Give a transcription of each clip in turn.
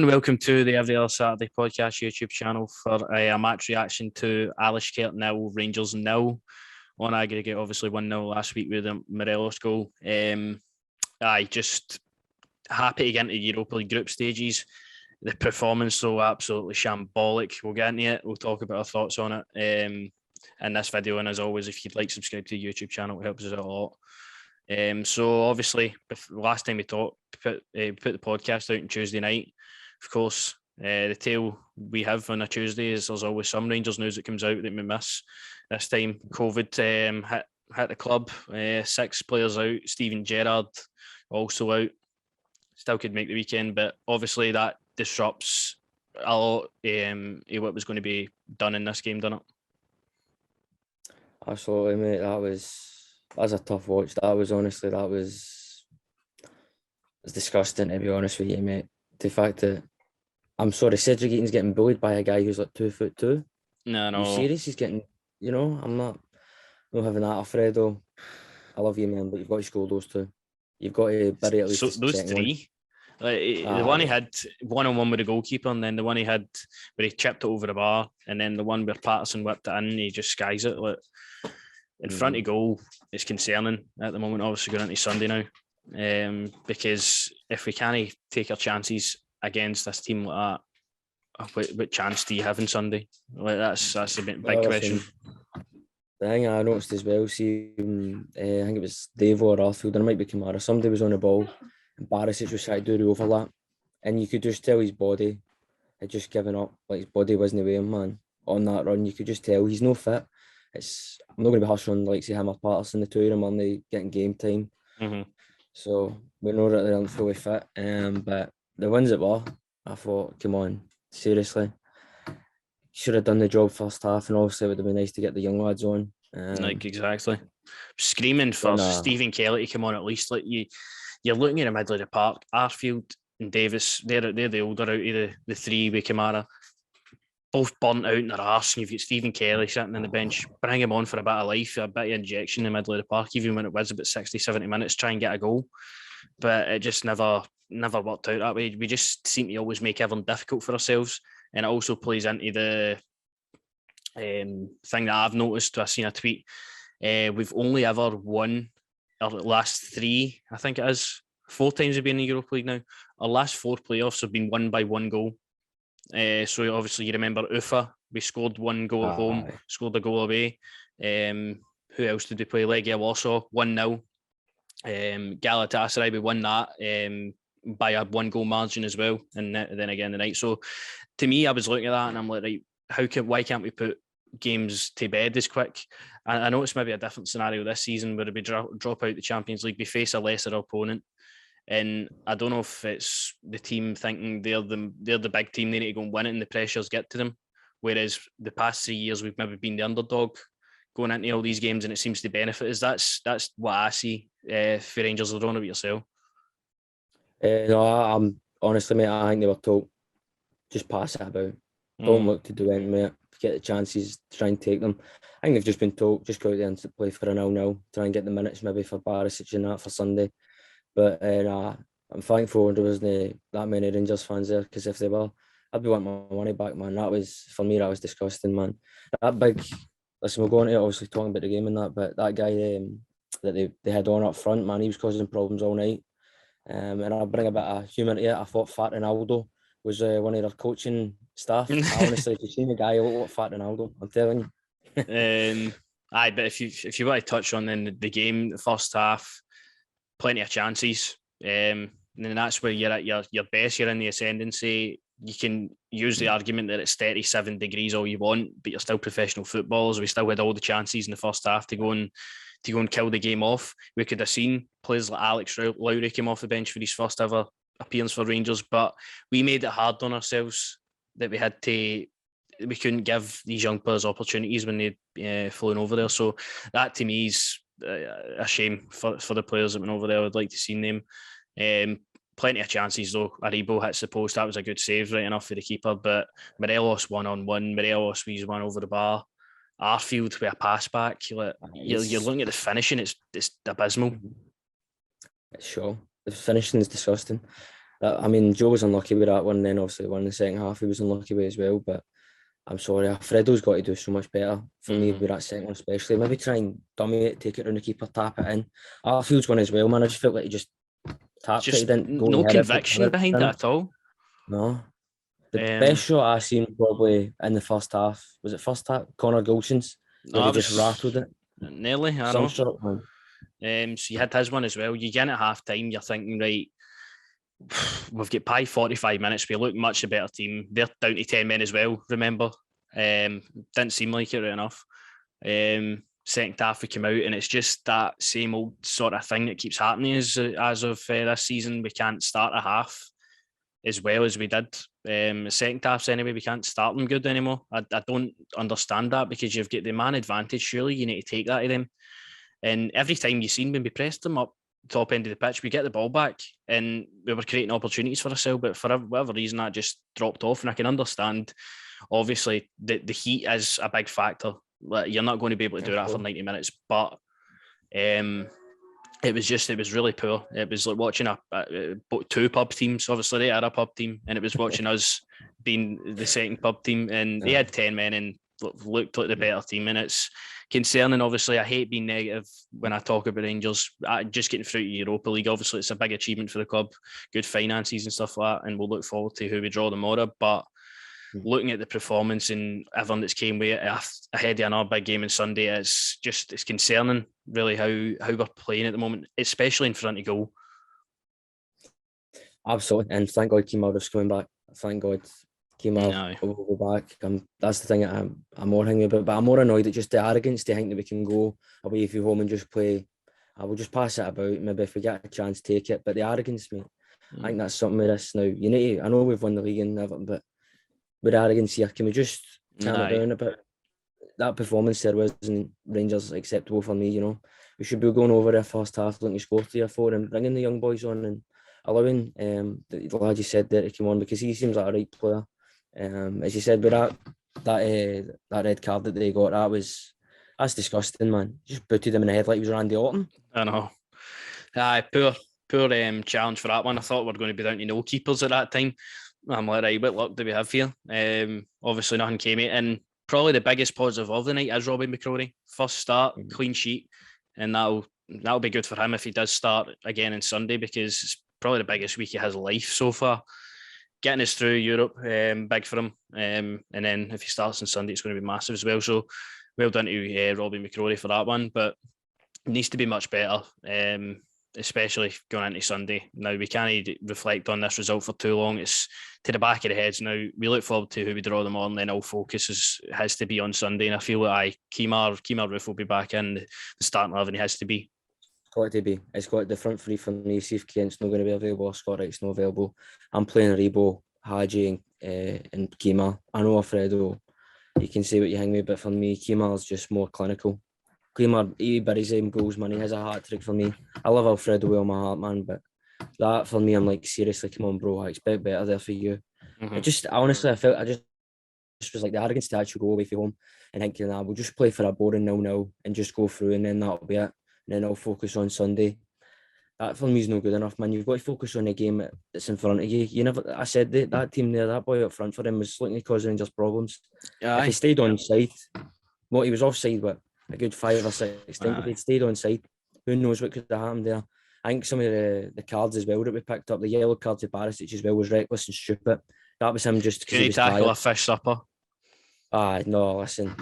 welcome to the Every Other Saturday podcast YouTube channel for a match reaction to Alashkert 0, Rangers 0. On aggregate, obviously 1-0 last week with the Morelos goal. Just happy to get into Europa League group stages. The performance, though, absolutely shambolic. We'll get into it. We'll talk about our thoughts on it in this video. And as always, if you'd like, subscribe to the YouTube channel. It helps us out a lot. So obviously, last time we talked, put the podcast out on Tuesday night. Of course, the tale we have on a Tuesday is there's always some Rangers news that comes out that we miss. This time, COVID hit the club. 6 players out. Steven Gerrard also out. Still could make the weekend, but obviously that disrupts a lot of what was going to be done in this game, doesn't it? Absolutely, mate. That was a tough watch. That was disgusting, to be honest with you, mate. The fact that I'm sorry, Cedric Eaton's getting bullied by a guy who's like 2'2". No. Are you serious? He's getting, I'm not having that, Alfredo. I love you, man, but you've got to score those two. You've got to bury at least so those three. The one he had one-on-one with the goalkeeper, and then the one he had where he chipped it over the bar, and then the one where Patterson whipped it in, he just skies it. Like, in front of goal, it's concerning at the moment, obviously going into Sunday now. Because if we can't take our chances against this team like that, what chance do you have on Sunday? Like, that's a big question. The thing I noticed as well, see, I think it was Davo or Arfield, or it might be Kamara, somebody was on the ball, and Barisic was trying to do the overlap, and you could just tell his body had just given up, like his body wasn't with him, man, on that run. You could just tell he's no fit. I'm not going to be harsh on, like, say, him or Patterson, the two of them only getting game time. Mm-hmm. So we know that they aren't fully fit. But the ones that were, I thought, come on, seriously. Should have done the job first half, and obviously it would have been nice to get the young lads on. Exactly. Screaming for Stephen Kelly to come on at least. Like you're looking in the middle of the park. Arfield and Davis, they're the older out of the three with Kamara. Both burnt out in their arse, and you've got Stephen Kelly sitting on the bench. Bring him on for a bit of life, a bit of injection in the middle of the park, even when it was about 60, 70 minutes, try and get a goal. But it just never worked out that way. We just seem to always make everything difficult for ourselves. And it also plays into the thing that I've noticed. I've seen a tweet. We've only ever won our last 3, I think it is, 4 times we've been in the Europa League now. Our last 4 playoffs have been won by 1 goal. So obviously you remember Ufa, we scored 1 goal at home, scored a goal away. Who else did we play? Legia Warsaw, 1-0. Galatasaray, we won that by a 1 goal margin as well, and then again the night. So to me, I was looking at that and I'm like, right, why can't we put games to bed as quick? I know it's maybe a different scenario this season where we drop out the Champions League, we face a lesser opponent. And I don't know if it's the team thinking they're the big team, they need to go and win it and the pressures get to them. Whereas the past 3 years, we've maybe been the underdog going into all these games and it seems to benefit us. That's what I see for Rangers. I don't know about yourself. No, I'm honestly, mate, I think they were told, just pass it about. Don't look to do anything, mate. Get the chances, try and take them. I think they've just been told, just go out there and play for a 0-0, try and get the minutes maybe for Barisic and that for Sunday. But I'm thankful there wasn't that many Rangers fans there, because if they were, I'd be wanting my money back, man. For me, that was disgusting, man. That big, listen, we'll go on to obviously talking about the game and that, but that guy that they had on up front, man, he was causing problems all night. And I'll bring a bit of humour to it. I thought Fat Ronaldo was one of their coaching staff. Honestly, if you've seen the guy, he looked like Fat Ronaldo, I'm telling you. But if you want to touch on then the game, the first half, plenty of chances. And then that's where you're at your best, you're in the ascendancy. You can use the argument that it's 37 degrees all you want, but you're still professional footballers. We still had all the chances in the first half to go and kill the game off. We could have seen players like Alex Lowry came off the bench for his first ever appearance for Rangers, but we made it hard on ourselves that we couldn't give these young players opportunities when they'd flown over there. So that to me is a shame for the players that went over there. I would like to see them. Plenty of chances though. Aribo hits the post. That was a good save, right enough for the keeper. But Morelos 1-on-1. Morelos squeezed one over the bar. Arfield with a pass back. You're looking at the finishing. It's abysmal. Sure, the finishing is disgusting. I mean, Joe was unlucky with that one, and then obviously one in the second half he was unlucky with as well. But I'm sorry, Alfredo's got to do so much better for me with that second one, especially. Maybe try and dummy it, take it around the keeper, tap it in. Arfield's one as well, man. I just felt like he just tapped it. He didn't go no and hit it. conviction behind it at all. No. The best shot I seen probably in the first half, was it first half? Connor Golson's, where he just rattled it. Nearly, I know. Shot, so you had his one as well. You get in at half time, you're thinking, right, we've got pie 45 minutes. We look much a better team. They're down to 10 men as well, remember? Didn't seem like it right enough. Second half we came out, and it's just that same old sort of thing that keeps happening as of this season. We can't start a half as well as we did. The second halves anyway, we can't start them good anymore. I don't understand that, because you've got the man advantage. Surely you need to take that to them. And every time you've seen when we pressed them up top end of the pitch, we get the ball back and we were creating opportunities for ourselves, but for whatever reason that just dropped off. And I can understand, obviously, the heat is a big factor. Like, you're not going to be able to do that for 90 minutes, but it was really poor. It was like watching two pub teams. Obviously they had a pub team, and it was watching us being the second pub team, and they had 10 men and looked like the better team. And it's concerning. Obviously, I hate being negative when I talk about Rangers. Just getting through to Europa League, obviously it's a big achievement for the club, good finances and stuff like that, and we'll look forward to who we draw tomorrow. But looking at the performance and everyone that's came with it ahead of another big game on Sunday, it's concerning, really, how we're playing at the moment, especially in front of goal. Absolutely, and thank God Kemal was coming back. Thank God Kemal will go back. That's the thing that I'm more angry about, but I'm more annoyed at just the arrogance to think that we can go away from home and just play. I will just pass it about. Maybe if we get a chance, take it. But the arrogance, mate, I think that's something with this now. You need to, I know we've won the league and everything, but with arrogance here, can we just calm it down a bit? That performance there wasn't Rangers acceptable for me, you know. We should be going over the first half, looking to score 3 or 4 and bringing the young boys on and allowing the lad you said there to come on, because he seems like a right player. As you said, with that red card that they got, that's disgusting, man. Just booted him in the head like he was Randy Orton. I know. Poor challenge for that one. I thought we were going to be down to no keepers at that time. I'm like, right, what luck do we have here? Obviously nothing came in, and probably the biggest positive of the night is Robbie McCrory. First start, clean sheet, and that'll be good for him if he does start again on Sunday, because it's probably the biggest week of his life so far. Getting us through Europe, big for him. And then if he starts on Sunday, it's going to be massive as well. So well done to Robbie McCrory for that one, but it needs to be much better, especially going into Sunday. Now, we can't reflect on this result for too long. It's to the back of the heads now. We look forward to who we draw them on, then all focus has to be on Sunday. And I feel like Kemar Roof will be back in the starting 11. He has to be. Got to be. It's got the front three for me. See if Kent's not going to be available or Scott Wright's not available. I'm playing Rebo, Haji, and Kemar. I know Alfredo, you can say what you hang me, but for me, Kemar's just more clinical. Kemar, he buries him goals, man. He has a hat-trick for me. I love Alfredo with all my heart, man, but that for me, I'm like, seriously, come on, bro. I expect better there for you. Honestly, I felt I just was like the arrogance to actually go away from home and thinking, we'll just play for a boring 0-0 and just go through, and then that'll be it. And then I'll focus on Sunday. That for me is not good enough, man. You've got to focus on the game that's in front of you. I said that team there, that boy up front for him was looking to cause Rangers problems. If he stayed on side, he was offside, but a good 5 or 6 times. If he'd stayed on side, who knows what could have happened there. I think some of the cards as well that we picked up, the yellow card to Barisic as well, was reckless and stupid. That was him just because he was tired. Can he tackle a fish supper? No, listen.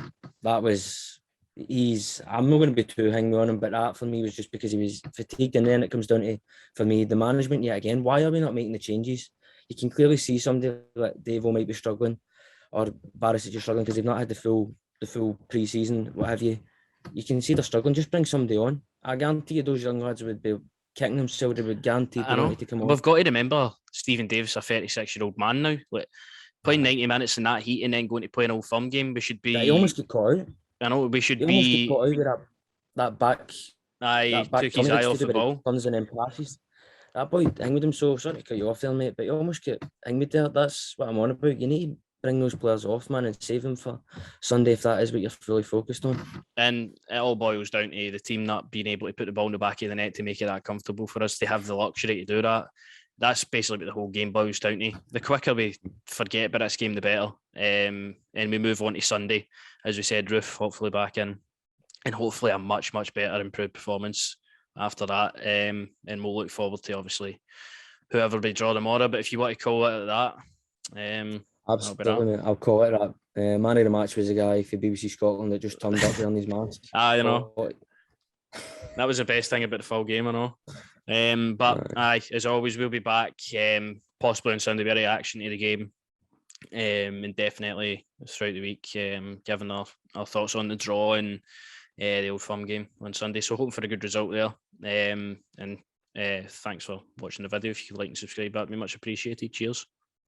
That was... I'm not going to be too hanging on him, but that for me was just because he was fatigued. And then it comes down to, for me, the management yet again. Why are we not making the changes? You can clearly see somebody like Davo might be struggling, or Barisic is struggling because they've not had the full pre-season, what have you. You can see they're struggling. Just bring somebody on. I guarantee you those young lads would be kicking themselves. They would guarantee to come on. We've got to remember Stephen Davis, a 36-year-old man now. Like, playing 90 minutes in that heat and then going to play an Old Firm game, we should be... He almost get caught out. I know, we should be... almost get caught out with that back... took his eye off the ball. Turns and then passes. That boy hanged him, so sorry to cut you off there, mate, but you almost get hanged there. That's what I'm on about. You need to bring those players off, man, and save them for Sunday if that is what you're fully focused on. And it all boils down to the team not being able to put the ball in the back of the net to make it that comfortable for us to have the luxury to do that. that's basically what the whole game boils down to. The quicker we forget about this game, the better. And we move on to Sunday, as we said, Roof hopefully back in, and hopefully a much, much better improved performance after that. And we'll look forward to, obviously, whoever we draw tomorrow. But if you want to call it that, absolutely, mate. I'll call it that. Man of the match was a guy for BBC Scotland that just turned up wearing his mask. You know, that was the best thing about the full game, I know. But as always, we'll be back, possibly on Sunday, with a reaction to the game, and definitely throughout the week, giving our thoughts on the draw and the Old Firm game on Sunday. So hoping for a good result there. And thanks for watching the video. If you could like and subscribe, that'd be much appreciated. Cheers.